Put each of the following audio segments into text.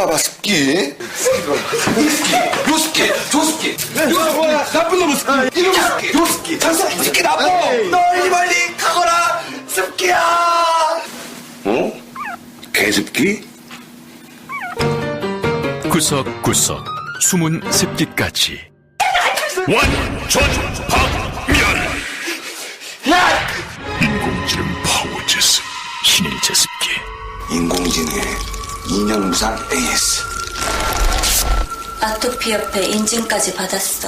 봐봐, 습기. 요습기, 조습기. 뭐야? 나쁜 놈은 습기. 이놈 습기, 요습기, 저습기, 습기 나빠. 널리 멀리 가거라, 습기야. 어? 개습기? 구석구석 숨은 습기까지 완전박멸. 인공지능 파워제스 신의 제습기. 인공지능의 인형무상 AS. 아토피 옆에 인증까지 받았어.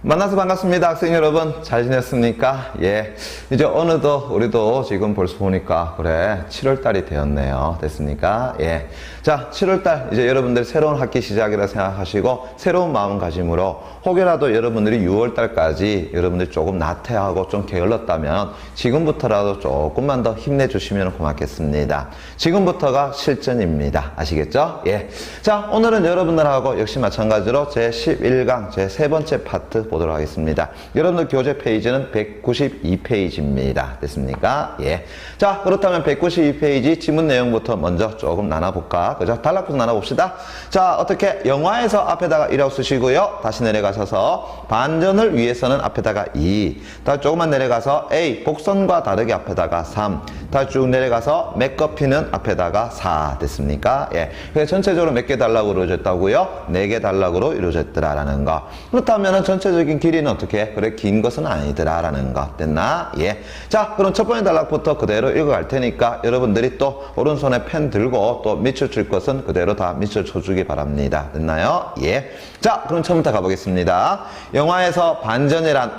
만나서 반갑습니다. 학생 여러분, 잘 지냈습니까? 예. 이제 어느덧 우리도 지금 벌써 보니까, 그래, 7월달이 되었네요. 됐습니까? 예. 자, 7월달, 이제 여러분들 새로운 학기 시작이라 생각하시고, 새로운 마음가짐으로, 혹여라도 여러분들이 6월달까지 여러분들이 조금 나태하고 좀 게을렀다면, 지금부터라도 조금만 더 힘내주시면 고맙겠습니다. 지금부터가 실전입니다. 아시겠죠? 예. 자, 오늘은 여러분들하고 역시 마찬가지로 제 11강, 제 세 번째 파트 보도록 하겠습니다. 여러분들 교재 페이지는 192페이지입니다. 됐습니까? 예. 자, 그렇다면 192페이지 지문 내용부터 먼저 조금 나눠볼까? 그죠? 단락부터 나눠봅시다. 자, 어떻게 영화에서 앞에다가 1하고 쓰시고요. 다시 내려가셔서 반전을 위해서는 앞에다가 2. 다시 조금만 내려가서 A, 곡선과 다르게 앞에다가 3. 다시 쭉 내려가서 맥커피는 앞에다가 4. 됐습니까? 예. 그래서 전체적으로 몇 개 단락으로 이루어졌다고요? 4개 단락으로 이루어졌더라라는 거. 그렇다면은 전체적인 길이는 어떻게? 그래, 긴 것은 아니더라라는 거. 됐나? 예. 자, 그럼 첫 번째 단락부터 그대로 읽어갈 테니까 여러분들이 또 오른손에 펜 들고 또 밑줄 칠 것은 그대로 다 밑줄 쳐주기 바랍니다. 됐나요? 예. 자, 그럼 처음부터 가보겠습니다. 영화에서 반전이란,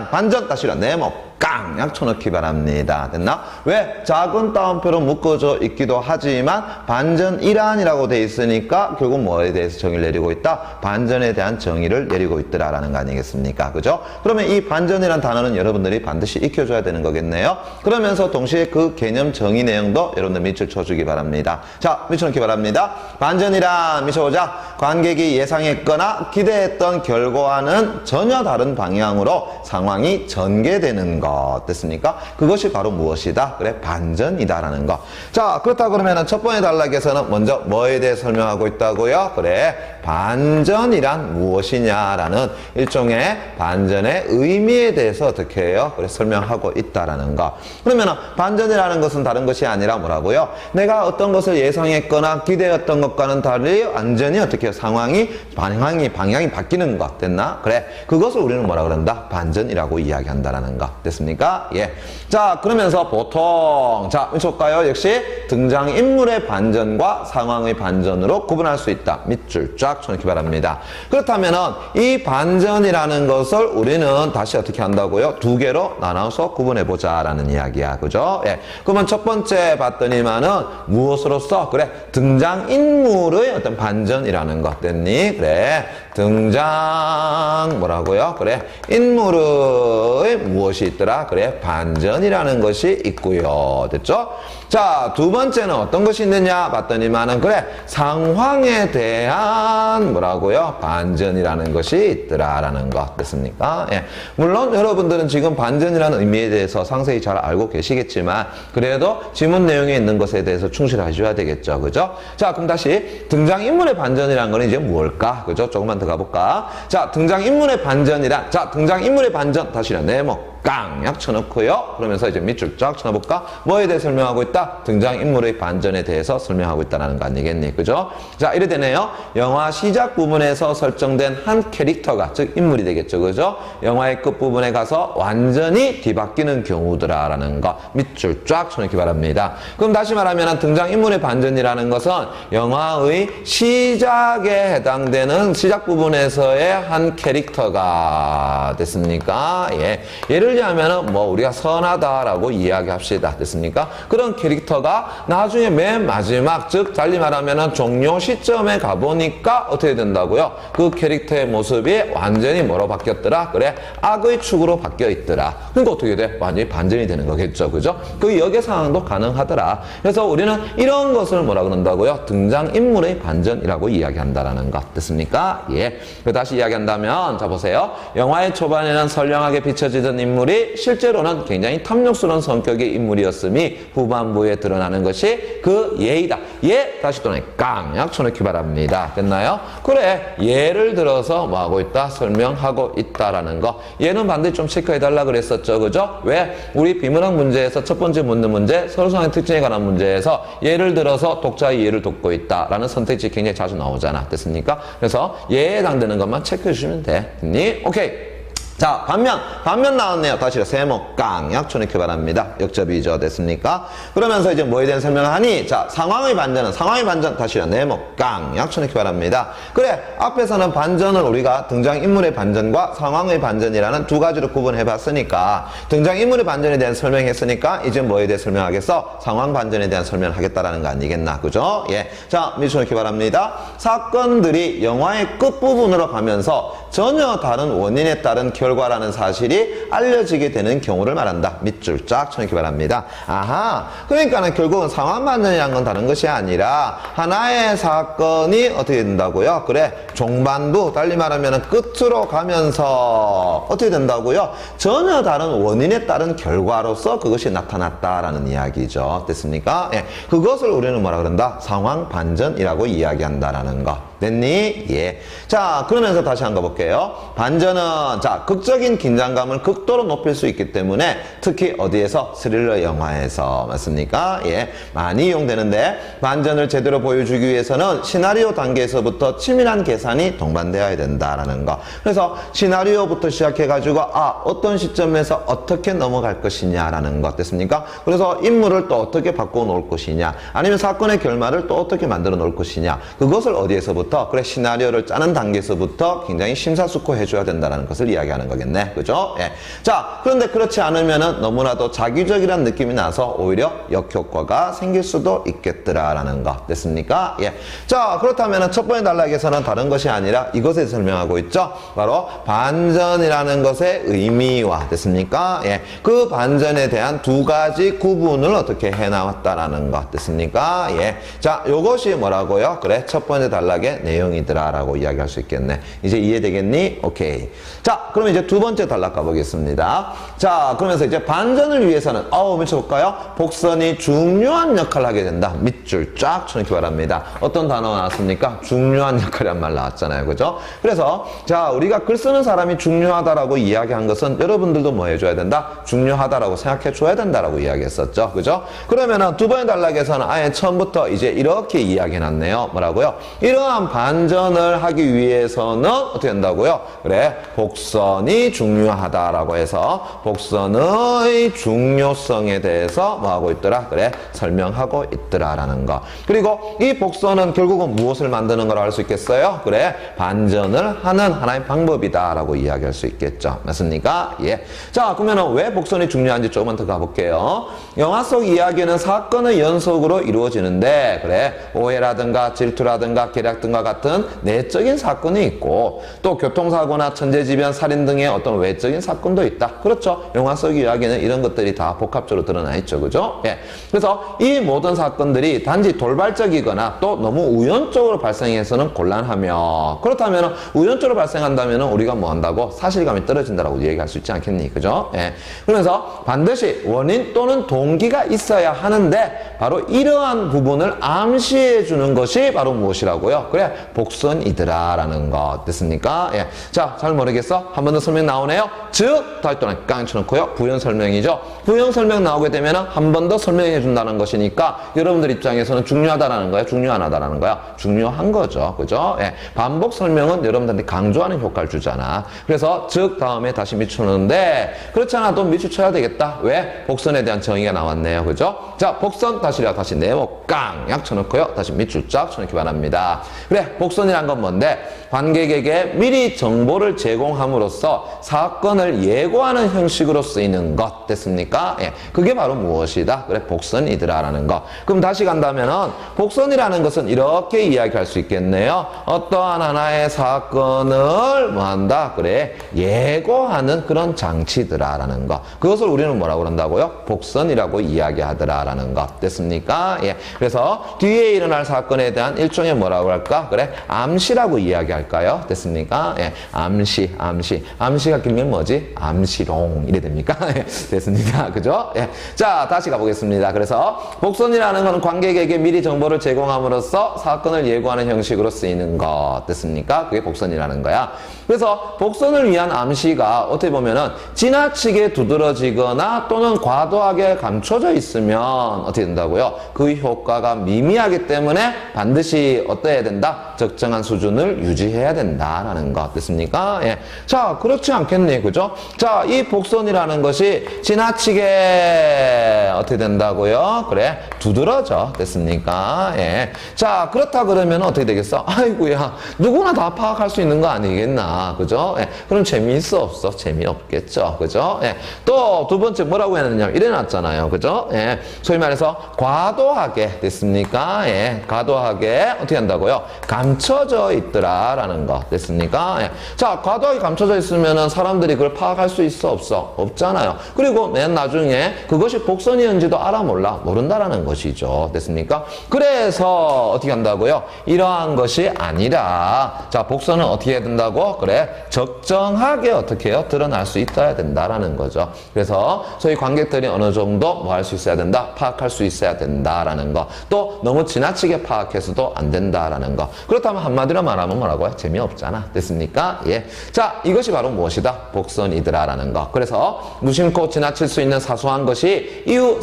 반전 다시란 네모. 깡! 쳐넣기 바랍니다. 됐나? 왜? 작은 따옴표로 묶어져 있기도 하지만 반전이란이라고 돼 있으니까 결국 뭐에 대해서 정의를 내리고 있다? 반전에 대한 정의를 내리고 있더라라는 거 아니겠습니까? 그죠? 그러면 이 반전이란 단어는 여러분들이 반드시 익혀줘야 되는 거겠네요. 그러면서 동시에 그 개념 정의 내용도 여러분들 밑줄 쳐주기 바랍니다. 자, 밑쳐넣기 바랍니다. 반전이란, 미쳐보자. 관객이 예상했거나 기대했던 결과와는 전혀 다른 방향으로 상황이 전개되는 것. 됐습니까? 그것이 바로 무엇이다? 그래, 반전이다라는 거. 자, 그렇다 그러면은 첫 번째 단락에서는 먼저 뭐에 대해 설명하고 있다고요? 그래, 반전이란 무엇이냐라는 일종의 반전의 의미에 대해서 어떻게 해요? 그래, 설명하고 있다라는 거. 그러면은 반전이라는 것은 다른 것이 아니라 뭐라고요? 내가 어떤 것을 예상했거나 기대했던 것과는 달리 완전히 어떻게 해요? 상황이, 방향이 바뀌는 것. 됐나? 그래, 그것을 우리는 뭐라 그런다? 반전이라고 이야기한다라는 거. 됐습니까? 예. 자, 그러면서 보통, 자, 볼까요? 역시 등장인물의 반전과 상황의 반전으로 구분할 수 있다. 밑줄 쫙 쳐넣기 바랍니다. 그렇다면은 이 반전이라는 것을 우리는 다시 어떻게 한다고요? 두 개로 나눠서 구분해보자 라는 이야기야. 그죠? 예. 그러면 첫 번째 봤더니만은 무엇으로써? 그래, 등장인물의 어떤 반전이라는 것. 됐니? 그래, 등장 뭐라고요? 그래, 인물의 무엇이 있더라? 그래, 반전이라는 것이 있고요. 됐죠? 자, 두 번째는 어떤 것이 있느냐 봤더니만은 그래, 상황에 대한 뭐라고요? 반전이라는 것이 있더라라는 것. 됐습니까? 예. 물론 여러분들은 지금 반전이라는 의미에 대해서 상세히 잘 알고 계시겠지만 그래도 지문 내용에 있는 것에 대해서 충실하셔야 되겠죠. 그죠? 자, 그럼 다시 등장인물의 반전이라는 거는 이제 뭘까? 그죠? 조금만 더 가볼까? 자, 등장인물의 반전이란, 자, 등장인물의 반전 다시는 네모 깡약 쳐놓고요. 그러면서 이제 밑줄 쫙 쳐놔볼까? 뭐에 대해 설명하고 있다? 등장인물의 반전에 대해서 설명하고 있다는 거 아니겠니? 그죠? 자, 이래 되네요. 영화 시작 부분에서 설정된 한 캐릭터가, 즉 인물이 되겠죠. 그죠? 영화의 끝부분에 가서 완전히 뒤바뀌는 경우더라라는 거 밑줄 쫙 쳐놓기 바랍니다. 그럼 다시 말하면 등장인물의 반전이라는 것은 영화의 시작에 해당되는 시작 부분에서의 한 캐릭터가 됐습니까? 예. 예를 들자면은 뭐 우리가 선하다라고 이야기합시다. 됐습니까? 그런 캐릭터가 나중에 맨 마지막, 즉 달리 말하면은 종료 시점에 가보니까 어떻게 된다고요? 그 캐릭터의 모습이 완전히 뭐로 바뀌었더라? 그래, 악의 축으로 바뀌어 있더라. 그러니까 어떻게 돼? 완전히 반전이 되는 거겠죠. 그죠? 그 역의 상황도 가능하더라. 그래서 우리는 이런 것을 뭐라 그런다고요? 등장인물의 반전이라고 이야기한다라는 것. 됐습니까? 예. 예. 다시 이야기한다면, 자, 보세요. 영화의 초반에는 선량하게 비춰지던 인물이 실제로는 굉장히 탐욕스러운 성격의 인물이었음이 후반부에 드러나는 것이 그 예이다. 예, 다시 또는 깡약 쳐놓기 바랍니다. 됐나요? 그래, 예를 들어서 뭐 하고 있다? 설명하고 있다라는 거. 얘는 반드시 좀 체크해달라 그랬었죠. 그죠? 왜? 우리 비문학 문제에서 첫 번째 묻는 문제, 서술상의 특징에 관한 문제에서 예를 들어서 독자의 이해를 돕고 있다라는 선택지 굉장히 자주 나오잖아. 됐습니까? 그래서 예에 해당되는 것만 체크해 주시면 돼. 됐니? 오케이. 자, 반면 나왔네요. 다시 세모깡약 쳐넣기 바랍니다. 역접이죠. 됐습니까? 그러면서 이제 뭐에 대한 설명을 하니? 자, 상황의 반전 다시요. 네모깡약 쳐넣기 바랍니다. 그래, 앞에서는 반전을 우리가 등장인물의 반전과 상황의 반전이라는 두 가지로 구분해 봤으니까 등장인물의 반전에 대한 설명했으니까 이제 뭐에 대해 설명하겠어? 상황 반전에 대한 설명을 하겠다라는 거 아니겠나? 그죠? 예. 자, 밑쳐넣기 바랍니다. 사건들이 영화의 끝부분으로 가면서 전혀 다른 원인에 따른 결과라는 사실이 알려지게 되는 경우를 말한다. 밑줄 쫙 쳐넣기 바랍니다. 아하, 그러니까는 결국은 상황 반전이란 건 다른 것이 아니라 하나의 사건이 어떻게 된다고요? 그래, 종반부, 달리 말하면 끝으로 가면서 어떻게 된다고요? 전혀 다른 원인에 따른 결과로서 그것이 나타났다라는 이야기죠. 됐습니까? 예, 그것을 우리는 뭐라 그런다? 상황 반전이라고 이야기한다라는 거. 됐니? 예. 자, 그러면서 다시 한번 볼게요. 반전은, 자, 극적인 긴장감을 극도로 높일 수 있기 때문에 특히 어디에서? 스릴러 영화에서. 맞습니까? 예. 많이 이용되는데 반전을 제대로 보여주기 위해서는 시나리오 단계에서부터 치밀한 계산이 동반되어야 된다라는 거. 그래서 시나리오부터 시작해가지고 어떤 시점에서 어떻게 넘어갈 것이냐라는 것. 됐습니까? 그래서 인물을 또 어떻게 바꿔 놓을 것이냐, 아니면 사건의 결말을 또 어떻게 만들어 놓을 것이냐, 그것을 어디에서부터? 그래, 시나리오를 짜는 단계에서부터 굉장히 심사숙고해 줘야 된다는 것을 이야기하는 거겠네. 그죠? 예. 자, 그런데 그렇지 않으면은 너무나도 자기적이란 느낌이 나서 오히려 역효과가 생길 수도 있겠더라라는 거. 됐습니까? 예. 자, 그렇다면은 첫 번째 단락에서는 다른 것이 아니라 이것에 설명하고 있죠. 바로 반전이라는 것의 의미와, 됐습니까? 예. 그 반전에 대한 두 가지 구분을 어떻게 해 나왔다라는 것. 됐습니까? 예. 자, 요것이 뭐라고요? 그래, 첫 번째 단락의 내용이더라 라고 이야기할 수 있겠네. 이제 이해되겠니? 오케이. 자, 그러면 이제 두 번째 단락 가보겠습니다. 자, 그러면서 이제 반전을 위해서는 미쳐볼까요? 복선이 중요한 역할을 하게 된다. 밑줄 쫙 쳐넣기 바랍니다. 어떤 단어가 나왔습니까? 중요한 역할이란 말 나왔잖아요. 그죠? 그래서 자, 우리가 글 쓰는 사람이 중요하다라고 이야기한 것은 여러분들도 뭐 해줘야 된다? 중요하다라고 생각해 줘야 된다라고 이야기했었죠. 그죠? 그러면은 두 번째 단락에서는 아예 처음부터 이제 이렇게 이야기해놨네요. 뭐라고요? 이러한 반전을 하기 위해서는 어떻게 된다고요? 그래, 복선이 중요하다라고 해서 복선의 중요성에 대해서 뭐 하고 있더라? 그래, 설명하고 있더라라는 거. 그리고 이 복선은 결국은 무엇을 만드는 거라고 할 수 있겠어요? 그래, 반전을 하는 하나의 방법이다라고 이야기할 수 있겠죠. 맞습니까? 예. 자, 그러면은 왜 복선이 중요한지 조금만 더 가볼게요. 영화 속 이야기는 사건의 연속으로 이루어지는데, 그래, 오해라든가 질투라든가 계략 등과 같은 내적인 사건이 있고, 또 교통사고나 천재지변, 살인 등의 어떤 외적인 사건도 있다. 그렇죠. 영화 속 이야기는 이런 것들이 다 복합적으로 드러나 있죠. 그죠? 예. 그래서 이 모든 사건들이 단지 돌발적이거나 또 너무 우연적으로 발생해서는 곤란하며, 그렇다면 우연적으로 발생한다면 우리가 뭐 한다고? 사실감이 떨어진다라고 얘기할 수 있지 않겠니? 그죠? 예. 그러면서 반드시 원인 또는 동기가 있어야 하는데 바로 이러한 부분을 암시해 주는 것이 바로 무엇이라고요? 그래, 복선이더라라는 것. 됐습니까? 예. 자, 잘 모르겠어? 한 번 더 설명 나오네요. 즉, 다시 또는 깡 쳐놓고요. 부연 설명이죠. 부연 설명 나오게 되면 한 번 더 설명해 준다는 것이니까 여러분들 입장에서는 중요하다라는 거야? 중요하다라는 거야? 중요한 거죠. 그죠? 예. 반복 설명은 여러분들한테 강조하는 효과를 주잖아. 그래서 즉 다음에 다시 밑추는데 그렇지 않아도 밑추쳐야 되겠다. 왜? 복선에 대한 정의가 나왔네요. 그죠? 자, 복선 다시 네모 깡 약 쳐놓고요. 다시 밑줄 쫙 쳐놓기 바랍니다. 그래, 복선이란 건 뭔데? 관객에게 미리 정보를 제공함으로써 사건을 예고하는 형식으로 쓰이는 것. 됐습니까? 예. 그게 바로 무엇이다? 그래, 복선이더라라는 것. 그럼 다시 간다면은 복선이라는 것은 이렇게 이야기할 수 있겠네요. 어떠한 하나의 사건을 뭐 한다? 그래, 예고하는 그런 장치더라라는 것. 그것을 우리는 뭐라고 그런다고요? 복선이라고 이야기하더라라는 것. 됐습니까? 예. 그래서 뒤에 일어날 사건에 대한 일종의 뭐라고 할까? 됐습니까? 그래, 암시라고 이야기할까요? 됐습니까? 예, 암시가 길면 뭐지? 암시롱 이래 됩니까? 예, 됐습니까? 그죠? 예. 자, 다시 가보겠습니다. 그래서 복선이라는 건 관객에게 미리 정보를 제공함으로써 사건을 예고하는 형식으로 쓰이는 것. 됐습니까? 그게 복선이라는 거야. 그래서 복선을 위한 암시가 어떻게 보면은 지나치게 두드러지거나 또는 과도하게 감춰져 있으면 어떻게 된다고요? 그 효과가 미미하기 때문에 반드시 어때야 된다? 적정한 수준을 유지해야 된다라는 것. 됐습니까? 예. 자, 그렇지 않겠니? 그죠? 자, 이 복선이라는 것이 지나치게 어떻게 된다고요? 그래, 두드러져. 됐습니까? 예. 자, 그렇다 그러면 어떻게 되겠어? 아이고야, 누구나 다 파악할 수 있는 거 아니겠나? 그죠? 예. 그럼 재미있어? 없어? 재미없겠죠? 그죠? 예. 또 두 번째 뭐라고 했느냐? 이래 놨잖아요. 그죠? 예. 소위 말해서 과도하게. 됐습니까? 예. 과도하게 어떻게 한다고요? 감춰져 있더라라는 거. 됐습니까? 예. 자, 과도하게 감춰져 있으면은 사람들이 그걸 파악할 수 있어? 없어? 없잖아요. 그리고 맨 나중에 그것이 복선이었는지도 알아 몰라? 모른다라는 것이죠. 됐습니까? 그래서 어떻게 한다고요? 이러한 것이 아니라, 자, 복선은 어떻게 해야 된다고? 그래, 적정하게 어떻게 해요? 드러날 수 있어야 된다라는 거죠. 그래서 소위 관객들이 어느 정도 뭐 할 수 있어야 된다? 파악할 수 있어야 된다라는 거. 또 너무 지나치게 파악해서도 안 된다라는 거. 그렇다면 한마디로 말하면 뭐라고요? 재미없잖아. 됐습니까? 예. 자, 이것이 바로 무엇이다? 복선이더라라는 거. 그래서 무심코 지나칠 수 있는 사소한 것이 이후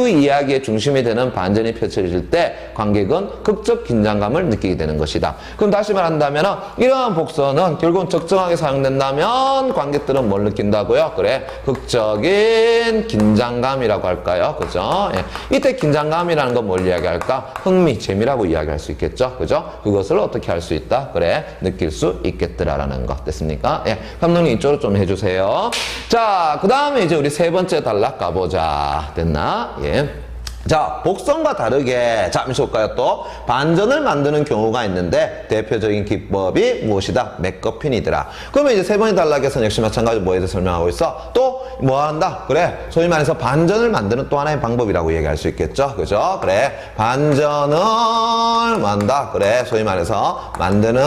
이야기의 중심이 되는 반전이 펼쳐질 때 관객은 극적 긴장감을 느끼게 되는 것이다. 그럼 다시 말한다면 이러한 복선은 결국은 적정하게 사용된다면 관객들은 뭘 느낀다고요? 그래, 극적인 긴장감이라고 할까요? 그죠? 예. 이때 긴장감이라는 건 뭘 이야기할까? 흥미, 재미라고 이야기할 수 있겠죠? 그죠? 그것을 어떻게 할 수 있다? 그래, 느낄 수 있겠더라라는 거. 됐습니까? 예. 감독님 이쪽으로 좀 해주세요. 자, 그 다음에 이제 우리 세 번째 단락 가보자. 됐나? 예. 자, 복선과 다르게, 자, 잠시 볼까요? 또 반전을 만드는 경우가 있는데 대표적인 기법이 무엇이다? 맥거핀이더라. 그러면 이제 세 번째 단락에서는 역시 마찬가지로 뭐에 대해서 설명하고 있어? 또 뭐 한다? 그래, 소위 말해서 반전을 만드는 또 하나의 방법이라고 얘기할 수 있겠죠? 그죠? 그래, 반전을 만다. 그래, 소위 말해서 만드는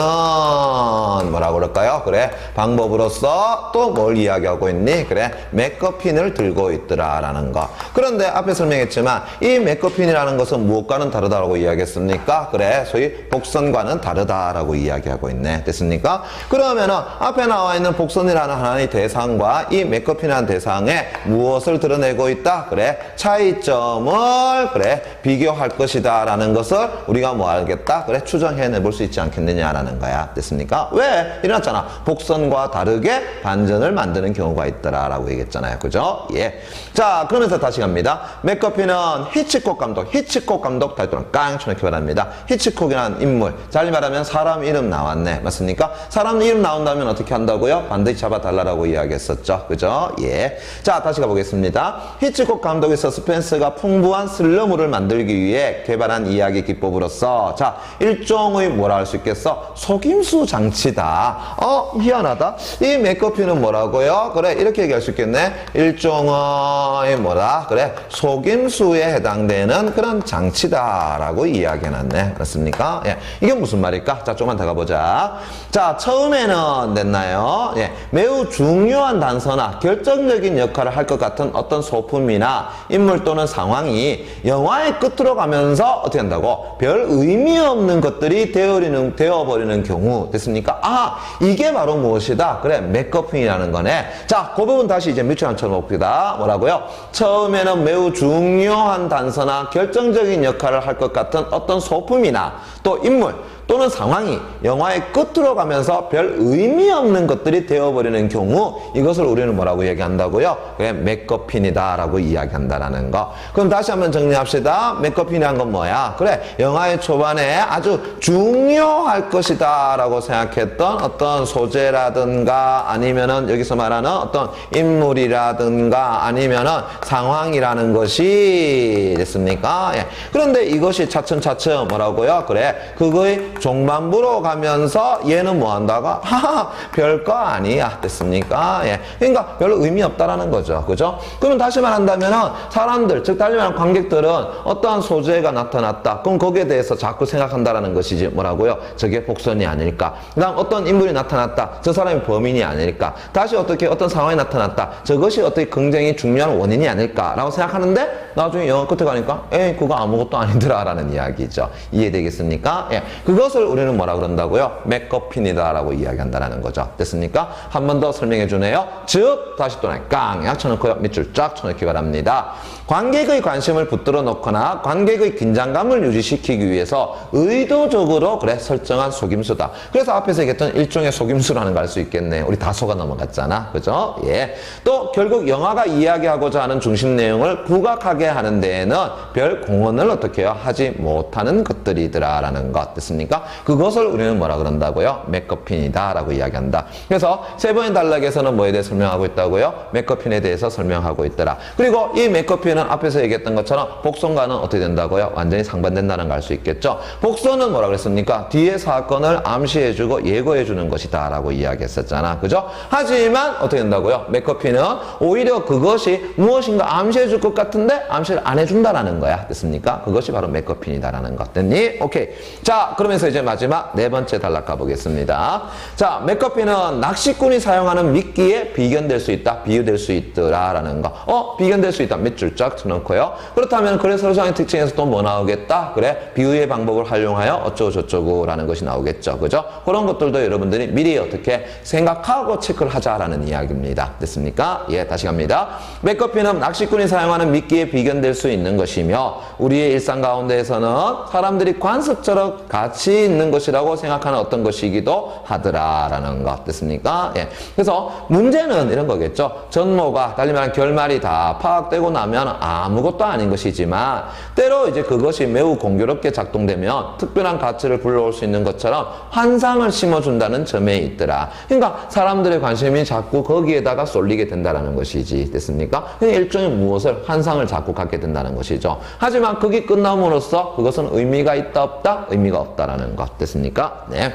뭐라고 그럴까요? 그래, 방법으로서 또 뭘 이야기하고 있니? 그래, 맥거핀을 들고 있더라라는 거. 그런데 앞에 설명했지만 이 맥거핀이라는 것은 무엇과는 다르다라고 이야기했습니까? 그래, 소위 복선과는 다르다라고 이야기하고 있네. 됐습니까? 그러면은 앞에 나와 있는 복선이라는 하나의 대상과 이 맥거핀이라는 대상에 무엇을 드러내고 있다? 그래, 차이점을 그래 비교할 것이다 라는 것을 우리가 뭐 알겠다? 그래, 추정해내 볼 수 있지 않겠느냐라는 거야. 됐습니까? 왜? 일어났잖아. 복선과 다르게 반전을 만드는 경우가 있더라 라고 얘기했잖아요. 그죠? 예. 자, 그러면서 다시 갑니다. 맥거핀은 히치콕 감독 타이틀은 깡 쳐놓기 바랍니다. 히치콕이라는 인물, 잘 말하면 사람 이름 나왔네. 맞습니까? 사람 이름 나온다면 어떻게 한다고요? 반드시 잡아달라고 이야기했었죠. 그죠? 예. 자, 다시 가보겠습니다. 히치콕 감독의 서스펜스가 풍부한 스릴러물을 만들기 위해 개발한 이야기 기법으로서, 자, 일종의 뭐라 할 수 있겠어? 속임수 장치다. 희한하다. 이 맥거핀은 뭐라고요? 그래, 이렇게 얘기할 수 있겠네. 일종의 뭐라? 그래, 속임수에 해당되는 그런 장치다라고 이야기해놨네. 그렇습니까? 예. 이게 무슨 말일까? 자, 조금만 더 가보자. 자, 처음에는 됐나요? 예. 매우 중요한 단서나 결정적인 역할을 할 것 같은 어떤 소품이나 인물 또는 상황이 영화의 끝으로 가면서 어떻게 한다고? 별 의미 없는 것들이 되어버리는 경우. 됐습니까? 아, 이게 바로 무엇이다? 그래, 맥거핀이라는 거네. 자, 그 부분 다시 이제 뮤추얼 쳐봅시다. 뭐라고요? 처음에는 매우 중요한 단서나 결정적인 역할을 할 것 같은 어떤 소품이나 또 인물 또는 상황이 영화의 끝으로 가면서 별 의미 없는 것들이 되어버리는 경우, 이것을 우리는 뭐라고 얘기한다고요? 그래, 맥거핀이다 라고 이야기한다라는 거. 그럼 다시 한번 정리합시다. 맥거핀이란 건 뭐야? 그래, 영화의 초반에 아주 중요할 것이다 라고 생각했던 어떤 소재라든가 아니면은 여기서 말하는 어떤 인물이라든가 아니면은 상황이라는 것이 됐습니까? 예. 그런데 이것이 차츰차츰 뭐라고요? 그래, 그거의 종반부로 가면서 얘는 뭐 한다고? 하하, 별거 아니야. 됐습니까? 예. 그러니까 별로 의미 없다라는 거죠. 그죠? 그러면 다시 말한다면은 사람들, 즉, 달리 말하면 관객들은 어떠한 소재가 나타났다. 그럼 거기에 대해서 자꾸 생각한다라는 것이지. 뭐라고요? 저게 복선이 아닐까? 그 다음 어떤 인물이 나타났다. 저 사람이 범인이 아닐까? 다시 어떻게 어떤 상황이 나타났다. 저것이 어떻게 굉장히 중요한 원인이 아닐까라고 생각하는데 나중에 영화 끝에 가니까 에이, 그거 아무것도 아니더라라는 이야기죠. 이해되겠습니까? 예. 그것을 우리는 뭐라 그런다고요? 맥거핀이다라고 이야기한다라는 거죠. 됐습니까? 한 번 더 설명해 주네요. 즉, 다시 또 깡약 쳐놓고요. 밑줄 쫙 쳐놓기 바랍니다. 관객의 관심을 붙들어 놓거나 관객의 긴장감을 유지시키기 위해서 의도적으로 그래 설정한 속임수다. 그래서 앞에서 얘기했던 일종의 속임수라는 걸 알 수 있겠네. 우리 다 속아 넘어갔잖아. 그죠? 예. 또 결국 영화가 이야기하고자 하는 중심 내용을 부각하게 하는 데에는 별 공헌을 어떻게 해요? 하지 못하는 것들이더라라는 것. 됐습니까? 그것을 우리는 뭐라 그런다고요? 맥거핀이다 라고 이야기한다. 그래서 세 번의 단락에서는 뭐에 대해 설명하고 있다고요? 맥거핀에 대해서 설명하고 있더라. 그리고 이 맥거핀은 앞에서 얘기했던 것처럼 복선과는 어떻게 된다고요? 완전히 상반된다는 걸 알 수 있겠죠. 복선은 뭐라 그랬습니까? 뒤에 사건을 암시해주고 예고해주는 것이다 라고 이야기했었잖아. 그죠? 하지만 어떻게 된다고요? 맥거핀은 오히려 그것이 무엇인가 암시해줄 것 같은데 암시를 안 해준다라는 거야. 됐습니까? 그것이 바로 맥거핀이다라는 것. 됐니? 오케이. 자, 그러면서 이제 마지막 네 번째 단락 가보겠습니다. 자, 맥거핀은 낚시꾼이 사용하는 미끼에 비견될 수 있다, 비유될 수 있더라라는 거. 비견될 수 있다. 밑줄 쫙 쳐놓고요. 그렇다면 그래 서술상의 특징에서 또 뭐 나오겠다? 그래, 비유의 방법을 활용하여 어쩌고 저쩌고라는 것이 나오겠죠. 그죠? 그런 것들도 여러분들이 미리 어떻게 생각하고 체크를 하자라는 이야기입니다. 됐습니까? 예, 다시 갑니다. 맥거핀은 낚시꾼이 사용하는 미끼에 비견될 수 있는 것이며 우리의 일상 가운데에서는 사람들이 관습처럼 가치 있는 것이라고 생각하는 어떤 것이기도 하더라라는 것. 됐습니까? 예. 그래서 문제는 이런 거겠죠. 전모가 달리 말하면 결말이 다 파악되고 나면 아무것도 아닌 것이지만 때로 이제 그것이 매우 공교롭게 작동되면 특별한 가치를 불러올 수 있는 것처럼 환상을 심어준다는 점에 있더라. 그러니까 사람들의 관심이 자꾸 거기에다가 쏠리게 된다는 것이지. 됐습니까? 일종의 무엇을 환상을 자꾸 갖게 된다는 것이죠. 하지만 그게 끝남으로써 그것은 의미가 있다 없다? 의미가 없다라는 것. 됐습니까? 네.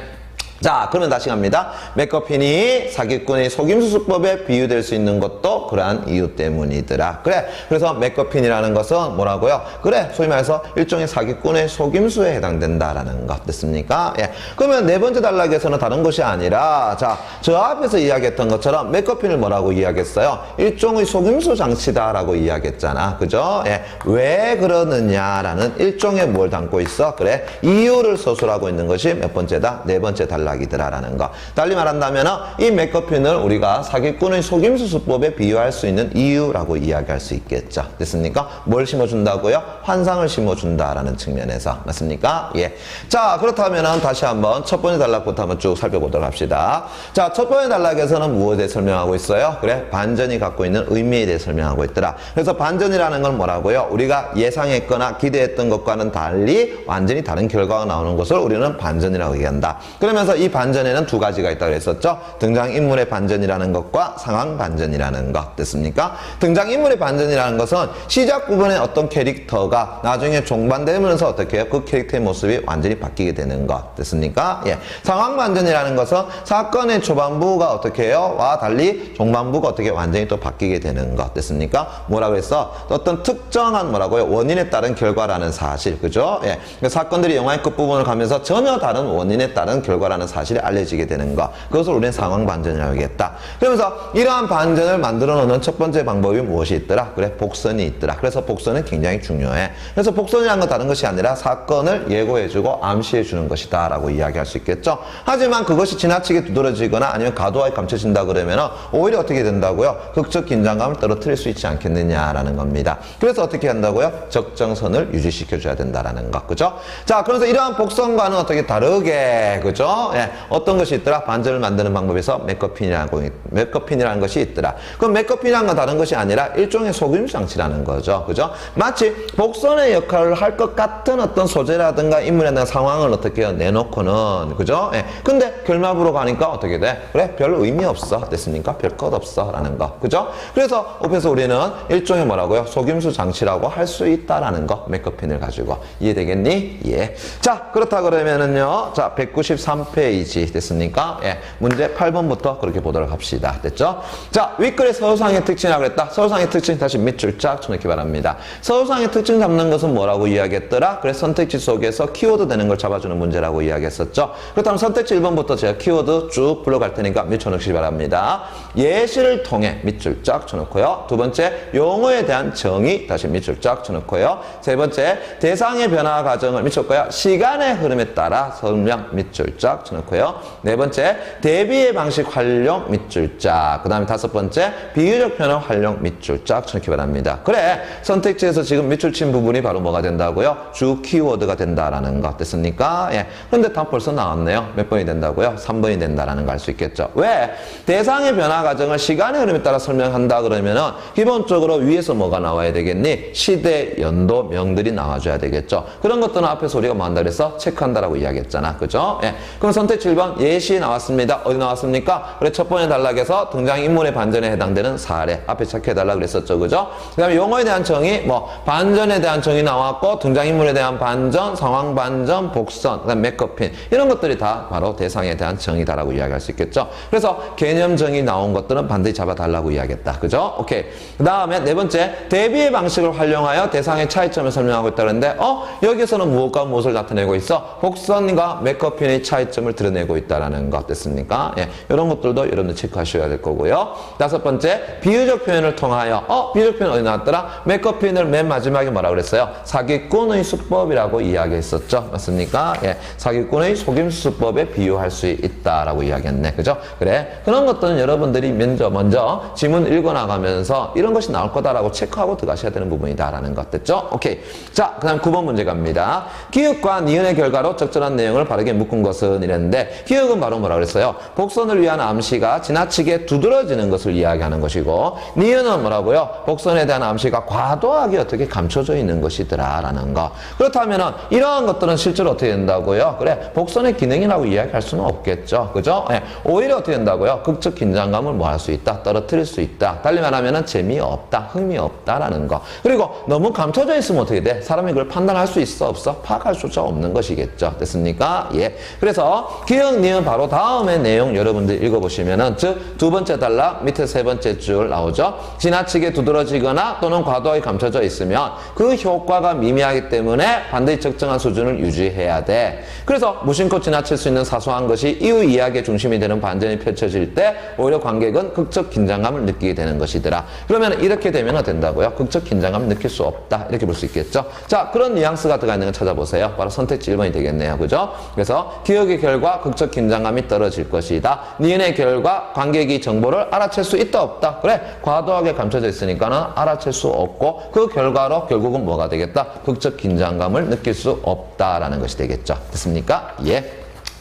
자, 그러면 다시 갑니다. 맥거핀이 사기꾼의 속임수 수법에 비유될 수 있는 것도 그러한 이유 때문이더라. 그래, 그래서 맥거핀이라는 것은 뭐라고요? 그래, 소위 말해서 일종의 사기꾼의 속임수에 해당된다라는 것. 됐습니까? 예. 그러면 네 번째 단락에서는 다른 것이 아니라, 자, 저 앞에서 이야기했던 것처럼 맥거핀을 뭐라고 이야기했어요? 일종의 속임수 장치다라고 이야기했잖아. 그죠? 예. 왜 그러느냐라는 일종의 뭘 담고 있어? 그래, 이유를 서술하고 있는 것이 몇 번째다? 네 번째 단락. 이더라라는 거. 달리 말한다면 이 맥거핀을 우리가 사기꾼의 속임수 수법에 비유할 수 있는 이유라고 이야기할 수 있겠죠. 됐습니까? 뭘 심어준다고요? 환상을 심어준다라는 측면에서. 맞습니까? 예. 자, 그렇다면 다시 한번 첫 번째 단락부터 한번 쭉 살펴보도록 합시다. 자, 첫 번째 단락에서는 무엇에 대해 설명하고 있어요? 그래, 반전이 갖고 있는 의미에 대해 설명하고 있더라. 그래서 반전이라는 건 뭐라고요? 우리가 예상했거나 기대했던 것과는 달리 완전히 다른 결과가 나오는 것을 우리는 반전이라고 얘기한다. 그러면서 이 반전에는 두 가지가 있다고 했었죠. 등장인물의 반전이라는 것과 상황 반전이라는 것. 됐습니까? 등장인물의 반전이라는 것은 시작 부분의 어떤 캐릭터가 나중에 종반되면서 어떻게 해요? 그 캐릭터의 모습이 완전히 바뀌게 되는 것. 됐습니까? 예. 상황 반전이라는 것은 사건의 초반부가 어떻게 해요? 와 달리 종반부가 어떻게 완전히 또 바뀌게 되는 것. 됐습니까? 뭐라고 했어? 어떤 특정한 뭐라고요? 원인에 따른 결과라는 사실. 그죠? 예. 그러니까 사건들이 영화의 끝부분을 가면서 전혀 다른 원인에 따른 결과라는 사실이 알려지게 되는 것. 그것을 우리는 상황 반전이라고 하겠다. 그러면서 이러한 반전을 만들어 놓는 첫 번째 방법이 무엇이 있더라? 그래, 복선이 있더라. 그래서 복선은 굉장히 중요해. 그래서 복선이라는 건 다른 것이 아니라 사건을 예고해주고 암시해주는 것이다 라고 이야기할 수 있겠죠. 하지만 그것이 지나치게 두드러지거나 아니면 과도하게 감춰진다 그러면 오히려 어떻게 된다고요? 극적 긴장감을 떨어뜨릴 수 있지 않겠느냐라는 겁니다. 그래서 어떻게 한다고요? 적정선을 유지시켜줘야 된다라는 것. 그죠? 자, 그래서 이러한 복선과는 어떻게 다르게, 그죠? 예, 어떤 것이 있더라? 반전을 만드는 방법에서 맥거핀이라는 것이 있더라. 그럼 맥거핀이라는 건 다른 것이 아니라 일종의 속임수 장치라는 거죠. 그죠? 마치 복선의 역할을 할 것 같은 어떤 소재라든가 인물이라든가 상황을 어떻게 내놓고는, 그죠? 예. 근데 결말부로 가니까 어떻게 돼? 그래, 별 의미 없어. 됐습니까? 별 것 없어. 라는 거. 그죠? 그래서 그래서 우리는 일종의 뭐라고요? 속임수 장치라고 할 수 있다라는 거. 맥거핀을 가지고. 이해되겠니? 예. 자, 그렇다 그러면은요. 자, 193페이지 됐습니까? 예. 문제 8번부터 그렇게 보도록 합시다. 됐죠? 자, 윗글의 서술상의 특징이라고 그랬다. 서술상의 특징 다시 밑줄 쫙 쳐놓기 바랍니다. 서술상의 특징 잡는 것은 뭐라고 이야기했더라? 그래서 선택지 속에서 키워드 되는 걸 잡아주는 문제라고 이야기했었죠. 그렇다면 선택지 1번부터 제가 키워드 쭉 불러갈 테니까 밑쳐놓기 바랍니다. 예시를 통해 밑줄 쫙 쳐놓고요. 두 번째, 용어에 대한 정의 다시 밑줄 쫙 쳐놓고요. 세 번째, 대상의 변화 과정을 밑쳤고요. 시간의 흐름에 따라 설명 밑줄 쫙 쳐놓고요. 네 번째, 대비의 방식 활용 밑줄 쫙. 그 다음에 다섯 번째, 비유적 표현 활용 밑줄 쫙 쳐놓기 바랍니다. 그래, 선택지에서 지금 밑줄 친 부분이 바로 뭐가 된다고요? 주 키워드가 된다라는 거 됐습니까? 예. 근데 답 벌써 나왔네요. 몇 번이 된다고요? 3번이 된다라는 거 알 수 있겠죠. 왜? 대상의 변화 과정을 시간의 흐름에 따라 설명한다 그러면은 기본적으로 위에서 뭐가 나와야 되겠니? 시대, 연도, 명들이 나와줘야 되겠죠. 그런 것들은 앞에서 우리가 뭐 한다 그래서 체크한다라고 이야기했잖아. 그죠? 예. 그럼 선택 7번 예시 나왔습니다. 어디 나왔습니까? 그래, 첫 번째 단락에서 등장인물의 반전에 해당되는 사례. 앞에 체크해달라 그랬었죠. 그죠? 그 다음에 용어에 대한 정의, 뭐, 반전에 대한 정의 나왔고, 등장인물에 대한 반전, 상황 반전, 복선, 그 다음 맥거핀. 이런 것들이 다 바로 대상에 대한 정의다라고 이야기할 수 있겠죠. 그래서 개념 정의 나온 것들은 반드시 잡아달라고 이야기했다. 그죠? 오케이. 그 다음에 네 번째, 대비의 방식을 활용하여 대상의 차이점을 설명하고 있다는데, 여기서는 무엇과 무엇을 나타내고 있어? 복선과 맥거핀의 차이점을 드러내고 있다라는 것 됐습니까? 예. 이런 것들도 여러분들 체크하셔야 될 거고요. 다섯 번째, 비유적 표현을 통하여, 비유적 표현 어디 나왔더라? 맥거핀을 맨 마지막에 뭐라 그랬어요? 사기꾼의 수법이라고 이야기했었죠. 맞습니까? 예. 사기꾼의 속임수 수법에 비유할 수 있다라고 이야기했네. 그죠? 그래. 그런 것들은 여러분들이 먼저 지문 읽어나가면서 이런 것이 나올 거다라고 체크하고 들어가셔야 되는 부분이다라는 것 됐죠? 오케이. 자, 그 다음 9번 문제 갑니다. 기역과 니은의 결과로 적절한 내용을 바르게 묶은 것은 이랬는데, 기역은 바로 뭐라 그랬어요? 복선을 위한 암시가 지나치게 두드러지는 것을 이야기하는 것이고, 니은은 뭐라고요? 복선에 대한 암시가 과도하게 어떻게 감춰져 있는 것이더라라는 거. 그렇다면은 이러한 것들은 실제로 어떻게 된다고요? 그래, 복선의 기능이라고 이야기할 수는 없겠죠. 그죠? 예. 오히려 어떻게 된다고요? 극적 긴장감을 뭐 할 수 있다? 떨어뜨릴 수 있다. 달리 말하면은 재미없다, 흥미 없다라는 거. 그리고 너무 감춰져 있으면 어떻게 돼? 사람이 그걸 판단할 수 있어? 없어? 파악할 수가 없는 것이겠죠. 됐습니까? 예. 그래서 기억, 니은 바로 다음의 내용 여러분들 읽어보시면은, 즉, 두 번째 단락 밑에 세 번째 줄 나오죠? 지나치게 두드러지거나 또는 과도하게 감춰져 있으면 그 효과가 미미하기 때문에 반드시 적정한 수준을 유지해야 돼. 그래서 무심코 지나칠 수 있는 사소한 것이 이후 이야기의 중심이 되는 반전이 펼쳐질 때 오히려 관객은 극적 긴장감을 느끼게 되는 것이더라. 그러면 이렇게 되면 된다고요? 극적 긴장감을 느낄 수 없다. 이렇게 볼 수 있겠죠? 자, 그런 뉘앙스가 들어가 있는 걸 찾아보세요. 바로 선택지 1번이 되겠네요. 그죠? 그래서 기억의 결과 극적 긴장감이 떨어질 것이다. 니은의 결과 관객이 정보를 알아챌 수 있다 없다? 그래, 과도하게 감춰져 있으니까는 알아챌 수 없고, 그 결과로 결국은 뭐가 되겠다? 극적 긴장감을 느낄 수 없다라는 것이 되겠죠. 됐습니까? 예.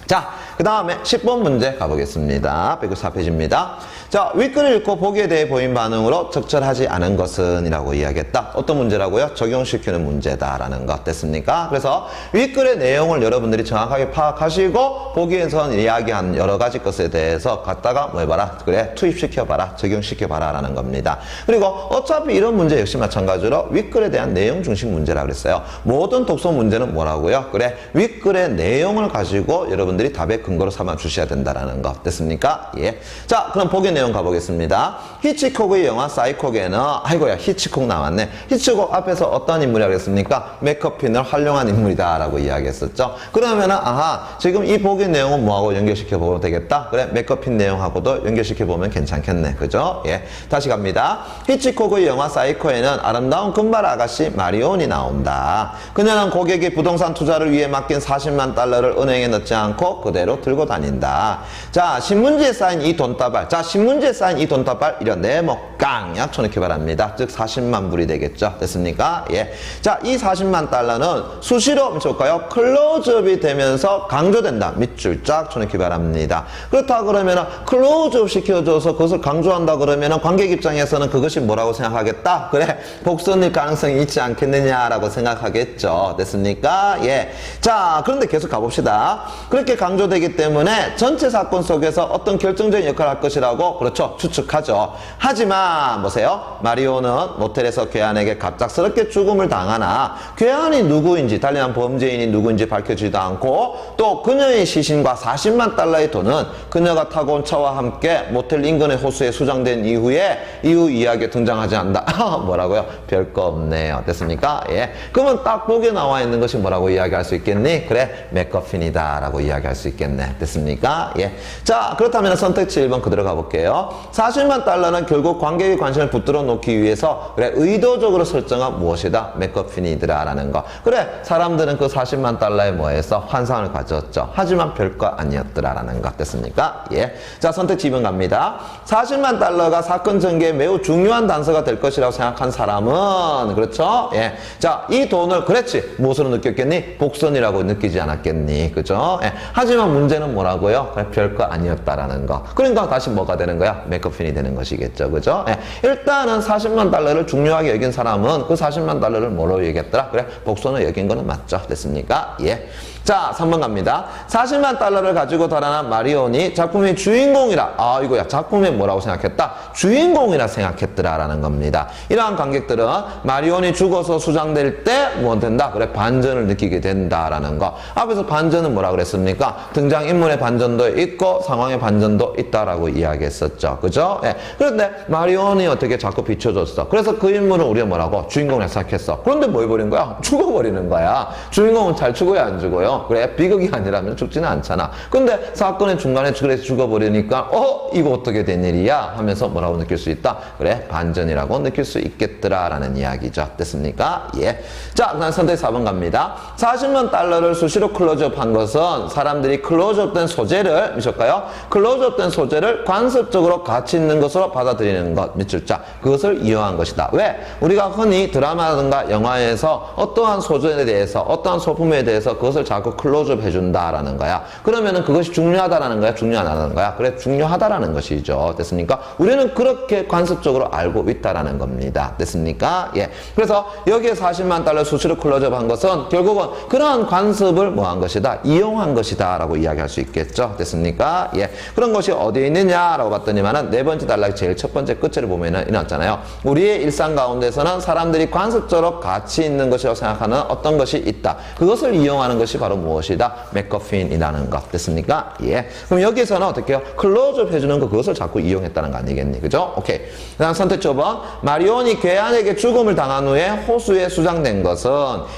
자, 그 다음에 10번 문제 가보겠습니다. 194페이지입니다. 자, 윗글을 읽고 보기에 대해 보인 반응으로 적절하지 않은 것은 이라고 이야기했다. 어떤 문제라고요? 적용시키는 문제다라는 것 됐습니까? 그래서 윗글의 내용을 여러분들이 정확하게 파악하시고 보기에선 이야기한 여러 가지 것에 대해서 갖다가 뭐 해봐라? 그래, 투입시켜봐라. 적용시켜봐라 라는 겁니다. 그리고 어차피 이런 문제 역시 마찬가지로 윗글에 대한 내용 중심 문제라고 그랬어요. 모든 독서 문제는 뭐라고요? 그래, 윗글의 내용을 가지고 여러분들이 답의 근거로 삼아 주셔야 된다라는 것 됐습니까? 예. 자, 그럼 보기 내용 가보겠습니다. 히치콕의 영화 사이콕에는, 아이고야, 히치콕 나왔네. 히치콕 앞에서 어떤 인물이라고 했습니까? 맥거핀을 활용한 인물이다라고 이야기했었죠. 그러면은, 아하, 지금 이 보기 내용은 뭐하고 연결시켜 보면 되겠다? 그래, 맥거핀 내용하고도 연결시켜 보면 괜찮겠네. 그죠? 예. 다시 갑니다. 히치콕의 영화 사이코에는 아름다운 금발 아가씨 마리온이 나온다. 그녀는 고객이 부동산 투자를 위해 맡긴 $40만 달러를 은행에 넣지 않고 그대로 계속 들고 다닌다. 자, 신문지에 쌓인 이 돈다발. 자, 신문지에 쌓인 이 돈다발 이런 네모 깡약 쳐넣기 바랍니다. 즉 40만 불이 되겠죠. 됐습니까? 예. 자, 이 40만 달러는 수시로 볼까요? 클로즈업이 되면서 강조된다. 밑줄 쫙 쳐넣기 바랍니다. 그렇다 그러면은 클로즈업 시켜줘서 그것을 강조한다 그러면은 관객 입장에서는 그것이 뭐라고 생각하겠다? 그래, 복선일 가능성이 있지 않겠느냐라고 생각하겠죠. 됐습니까? 예. 자, 그런데 계속 가봅시다. 그렇게 강조되기 때문에 전체 사건 속에서 어떤 결정적인 역할을 할 것이라고, 그렇죠, 추측하죠. 하지만 보세요. 마리오는 모텔에서 괴한에게 갑작스럽게 죽음을 당하나 괴한이 누구인지, 달리한 범죄인이 누구인지 밝혀지지도 않고, 또 그녀의 시신과 40만 달러의 돈은 그녀가 타고 온 차와 함께 모텔 인근의 호수에 수장된 이후에 이후 이야기에 등장하지 않는다. 뭐라고요? 별거 없네요. 됐습니까? 예. 그러면 딱 보기에 나와 있는 것이 뭐라고 이야기할 수 있겠니? 그래, 맥거핀이다 라고 이야기할 수 있겠네. 됐습니까? 예. 자, 그렇다면 선택지 1번 그대로 가볼게요. 40만 달러는 결국 관객의 관심을 붙들어 놓기 위해서, 그래, 의도적으로 설정한 무엇이다? 맥거핀이더라 라는 거. 그래, 사람들은 그 40만 달러에 뭐해서 환상을 가졌죠. 하지만 별거 아니었더라 라는 것. 됐습니까? 예. 자, 선택지 2번 갑니다. 40만 달러가 사건 전개에 매우 중요한 단서가 될 것이라고 생각한 사람은, 그렇죠? 예. 자, 이 돈을, 그랬지, 무엇으로 느꼈겠니? 복선이라고 느끼지 않았겠니? 그죠? 예. 하지만 문제는 뭐라고요? 그래, 별거 아니었다라는 거. 그러니까 다시 뭐가 되는 거야? 맥거핀이 되는 것이겠죠. 그죠? 예. 일단은 40만 달러를 중요하게 여긴 사람은 그 40만 달러를 뭐로 여겼더라? 그래, 복선을 여긴 거는 맞죠. 됐습니까? 예. 자, 3번 갑니다. 40만 달러를 가지고 달아난 마리온이 작품의 주인공이라, 아, 이거야. 작품에 뭐라고 생각했다? 주인공이라 생각했더라라는 겁니다. 이러한 관객들은 마리온이 죽어서 수장될 때 뭐 된다? 그래, 반전을 느끼게 된다라는 거. 앞에서 반전은 뭐라 그랬습니까? 등장인물의 반전도 있고 상황의 반전도 있다라고 이야기했었죠. 그죠? 예. 그런데 마리온이 어떻게 자꾸 비춰줬어. 그래서 그 인물은 우리가 뭐라고? 주인공이라 생각했어. 그런데 뭐 해버린 거야? 죽어버리는 거야. 주인공은 잘 죽어야 안 죽어요? 그래, 비극이 아니라면 죽지는 않잖아. 근데 사건의 중간에 그래서 죽어버리니까 이거 어떻게 된 일이야? 하면서 뭐라고 느낄 수 있다? 그래, 반전이라고 느낄 수 있겠더라라는 이야기죠. 됐습니까? 예. 자, 그다음 선택 4번 갑니다. 40만 달러를 수시로 클로즈업 한 것은 사람들이 클로즈업된 소재를, 미실까요? 클로즈업된 소재를 관습적으로 가치 있는 것으로 받아들이는 것, 밑줄 자, 그것을 이용한 것이다. 왜? 우리가 흔히 드라마든가 영화에서 어떠한 소재에 대해서, 어떠한 소품에 대해서 그것을 자꾸 클로즈업 해준다라는 거야. 그러면은 그것이 중요하다라는 거야? 중요하다는 거야? 그래, 중요하다라는 것이죠. 됐습니까? 우리는 그렇게 관습적으로 알고 있다라는 겁니다. 됐습니까? 예. 그래서 여기에 40만 달러 수시로 클로즈업 한 것은 결국은 그러한 관습을 뭐 한 것이다? 이용한 것이다 라고 이야기할 수 있겠죠. 됐습니까? 예. 그런 것이 어디에 있느냐라고 봤더니만은 네 번째 단락의 제일 첫 번째 끝을 보면은 이렇잖아요. 우리의 일상 가운데서는 사람들이 관습적으로 가치 있는 것이라고 생각하는 어떤 것이 있다. 그것을 이용하는 것이 바로 무엇이다? 맥거핀이라는 것. 됐습니까? 예. 그럼 여기서는 어떻게 해요? 클로즈업 해주는 거, 그것을 자꾸 이용했다는 거 아니겠니? 그죠? 오케이. 그 다음 선택 5번. 마리온이 괴한에게 죽음을 당한 후에 호수에 수장된 것은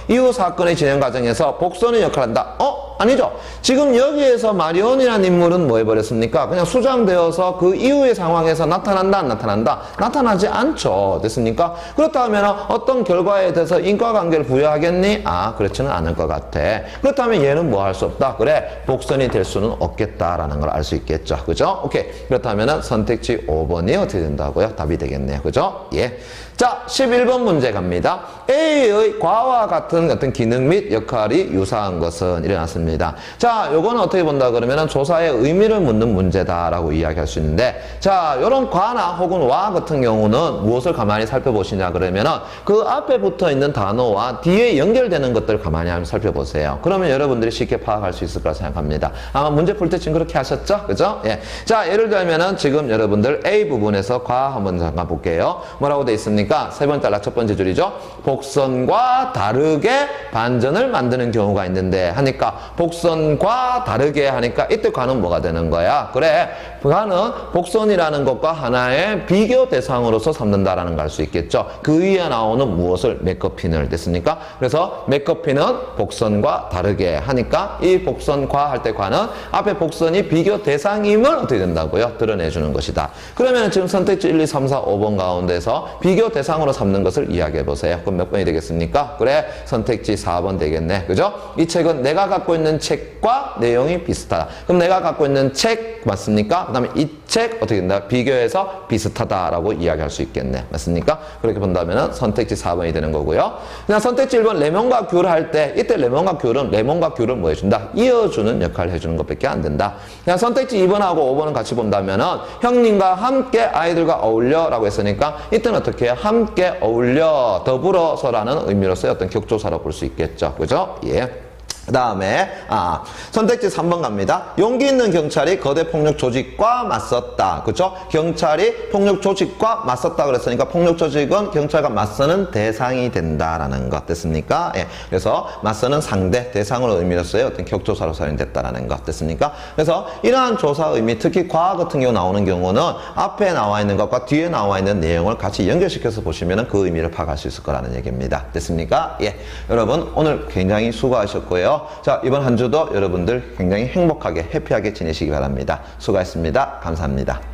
이후 사건의 진행 과정에서 복선의 역할을 한다. 아니죠. 지금 여기에서 마리온이라는 인물은 뭐 해버렸습니까? 그냥 수장되어서 그 이후의 상황에서 나타난다, 안 나타난다? 나타나지 않죠. 됐습니까? 그렇다면 어떤 결과에 대해서 인과관계를 부여하겠니? 그렇지는 않을 것 같아. 그렇다면 얘는 뭐 할 수 없다? 그래, 복선이 될 수는 없겠다라는 걸 알 수 있겠죠. 그죠? 오케이. 그렇다면 선택지 5번이 어떻게 된다고요? 답이 되겠네요. 그죠? 예. 자, 11번 문제 갑니다. A의 과와 같은 어떤 기능 및 역할이 유사한 것은 일어났습니다. 자, 요거는 어떻게 본다 그러면은 조사의 의미를 묻는 문제다라고 이야기할 수 있는데, 자, 요런 과나 혹은 와 같은 경우는 무엇을 가만히 살펴보시냐 그러면은 그 앞에 붙어 있는 단어와 뒤에 연결되는 것들을 가만히 한번 살펴보세요. 그러면 여러분들이 쉽게 파악할 수 있을 거라 생각합니다. 아마 문제 풀 때 지금 그렇게 하셨죠? 그죠? 예. 자, 예를 들면은 지금 여러분들 A 부분에서 과 한번 잠깐 볼게요. 뭐라고 돼 있습니까? 세 번째 단락 첫 번째 줄이죠. 복선과 다르게 반전을 만드는 경우가 있는데 하니까 복선과 다르게 하니까 이때 과는 뭐가 되는 거야? 그래, 과는 복선이라는 것과 하나의 비교 대상으로서 삼는다라는 걸 알 수 있겠죠. 그 위에 나오는 무엇을? 맥거핀을. 됐습니까? 그래서 맥거핀은 복선과 다르게 하니까 이 복선과 할 때 과는 앞에 복선이 비교 대상임을 어떻게 된다고요? 드러내주는 것이다. 그러면 지금 선택지 1, 2, 3, 4, 5번 가운데서 비교 대상으로 삼는 것을 이야기해 보세요. 그럼 몇 번이 되겠습니까? 그래, 선택지 4번 되겠네. 그죠? 이 책은 내가 갖고 있는 책과 내용이 비슷하다. 그럼 내가 갖고 있는 책 맞습니까? 그 다음에 이 책 어떻게 된다? 비교해서 비슷하다라고 이야기할 수 있겠네. 맞습니까? 그렇게 본다면 선택지 4번이 되는 거고요. 그냥 선택지 1번 레몬과 귤을 할 때 이때 레몬과 귤을 뭐 해준다? 이어주는 역할을 해주는 것밖에 안 된다. 그냥 선택지 2번하고 5번은 같이 본다면은 형님과 함께 아이들과 어울려 라고 했으니까 이때는 어떻게 해요? 함께 어울려 더불어서라는 의미로서의 어떤 격조사로 볼 수 있겠죠. 그죠? 예. 그 다음에 선택지 3번 갑니다. 용기 있는 경찰이 거대 폭력 조직과 맞섰다. 그렇죠? 경찰이 폭력 조직과 맞섰다 그랬으니까 폭력 조직은 경찰과 맞서는 대상이 된다라는 것 됐습니까? 예. 그래서 맞서는 상대, 대상으로 의미로서의 어떤 격조사로 사용됐다라는 것 됐습니까? 그래서 이러한 조사 의미, 특히 과학 같은 경우 나오는 경우는 앞에 나와 있는 것과 뒤에 나와 있는 내용을 같이 연결시켜서 보시면 그 의미를 파악할 수 있을 거라는 얘기입니다. 됐습니까? 예. 여러분 오늘 굉장히 수고하셨고요. 자, 이번 한 주도 여러분들 굉장히 행복하게 해피하게 지내시기 바랍니다. 수고하셨습니다. 감사합니다.